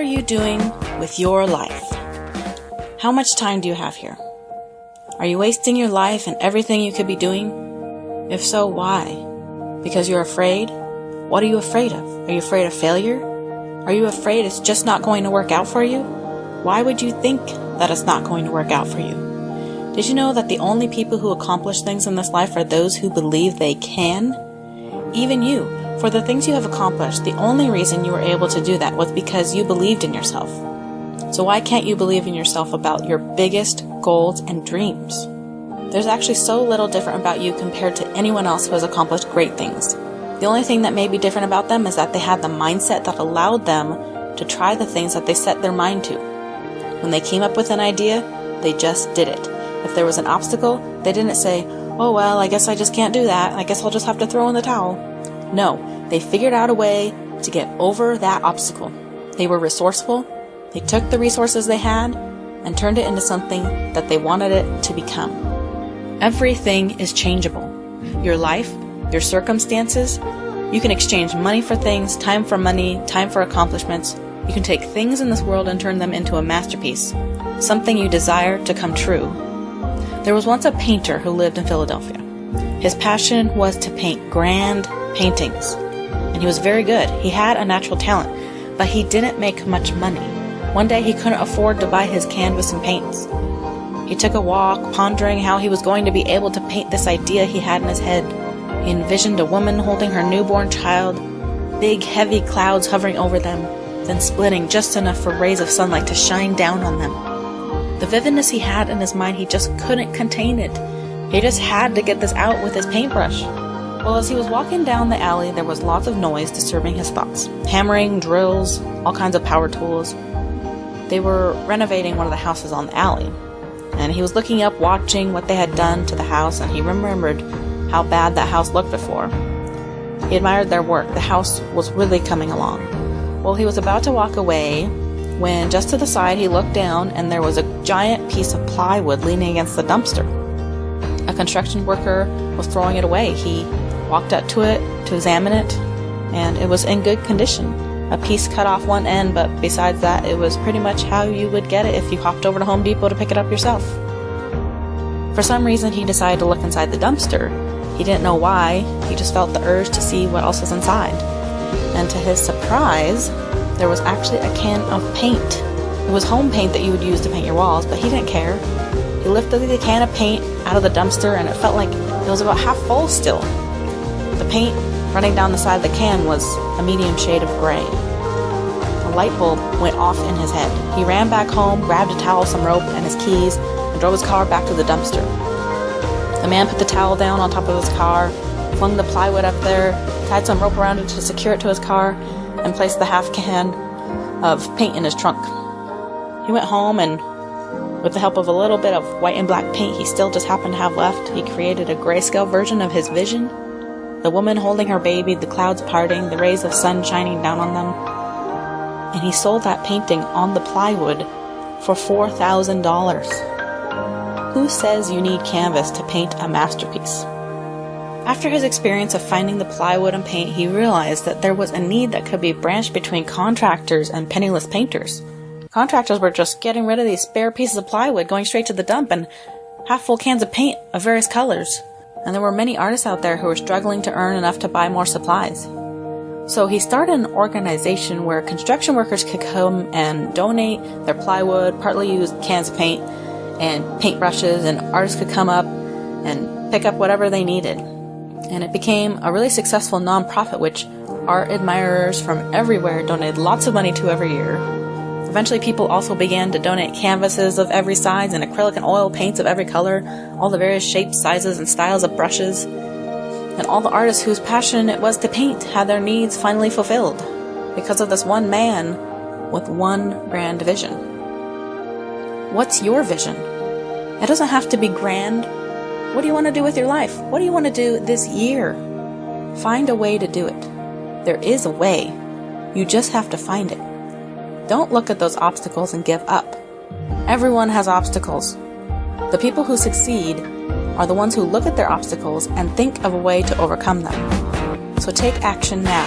are you doing with your life? How much time do you have here? Are you wasting your life and everything you could be doing? If so, why? Because you're afraid? What are you afraid of? Are you afraid of failure? Are you afraid it's just not going to work out for you? Why would you think that it's not going to work out for you? Did you know that the only people who accomplish things in this life are those who believe they can? Even you, for the things you have accomplished, the only reason you were able to do that was because you believed in yourself. So why can't you believe in yourself about your biggest goals and dreams? There's actually so little different about you compared to anyone else who has accomplished great things. The only thing that may be different about them is that they had the mindset that allowed them to try the things that they set their mind to. When they came up with an idea, they just did it. If there was an obstacle, they didn't say, "Oh well, I guess I just can't do that. I guess I'll just have to throw in the towel." No, they figured out a way to get over that obstacle. They were resourceful. They took the resources they had and turned it into something that they wanted it to become. Everything is changeable. Your life, your circumstances. You can exchange money for things, time for money, time for accomplishments. You can take things in this world and turn them into a masterpiece, something you desire to come true. There was once a painter who lived in Philadelphia. His passion was to paint grand paintings, and he was very good. He had a natural talent, but he didn't make much money. One day he couldn't afford to buy his canvas and paints. He took a walk, pondering how he was going to be able to paint this idea he had in his head. He envisioned a woman holding her newborn child, big heavy clouds hovering over them, then splitting just enough for rays of sunlight to shine down on them. The vividness he had in his mind, he just couldn't contain it. He just had to get this out with his paintbrush. Well, as he was walking down the alley, there was lots of noise disturbing his thoughts. Hammering, drills, all kinds of power tools. They were renovating one of the houses on the alley. And he was looking up, watching what they had done to the house, and he remembered how bad that house looked before. He admired their work. The house was really coming along. Well, he was about to walk away when just to the side he looked down and there was a giant piece of plywood leaning against the dumpster. A construction worker was throwing it away. He walked up to it to examine it, and it was in good condition. A piece cut off one end, but besides that, it was pretty much how you would get it if you hopped over to Home Depot to pick it up yourself. For some reason, he decided to look inside the dumpster. He didn't know why. He just felt the urge to see what else was inside. And to his surprise, there was actually a can of paint. It was home paint that you would use to paint your walls, but he didn't care. He lifted the can of paint out of the dumpster, and it felt like it was about half full still. The paint running down the side of the can was a medium shade of gray. A light bulb went off in his head. He ran back home, grabbed a towel, some rope, and his keys, and drove his car back to the dumpster. The man put the towel down on top of his car, flung the plywood up there, tied some rope around it to secure it to his car, and placed the half can of paint in his trunk. He went home, and with the help of a little bit of white and black paint he still just happened to have left, he created a grayscale version of his vision. The woman holding her baby, the clouds parting, the rays of sun shining down on them. And he sold that painting on the plywood for $4,000. Who says you need canvas to paint a masterpiece? After his experience of finding the plywood and paint, he realized that there was a need that could be branched between contractors and penniless painters. Contractors were just getting rid of these spare pieces of plywood, going straight to the dump, and half-full cans of paint of various colors. And there were many artists out there who were struggling to earn enough to buy more supplies. So he started an organization where construction workers could come and donate their plywood, partly used cans of paint, and paintbrushes, and artists could come up and pick up whatever they needed. And it became a really successful nonprofit which art admirers from everywhere donated lots of money to every year. Eventually people also began to donate canvases of every size and acrylic and oil paints of every color, all the various shapes, sizes, and styles of brushes. And all the artists whose passion it was to paint had their needs finally fulfilled because of this one man with one grand vision. What's your vision? It doesn't have to be grand. What do you want to do with your life? What do you want to do this year? Find a way to do it. There is a way. You just have to find it. Don't look at those obstacles and give up. Everyone has obstacles. The people who succeed are the ones who look at their obstacles and think of a way to overcome them. So take action now.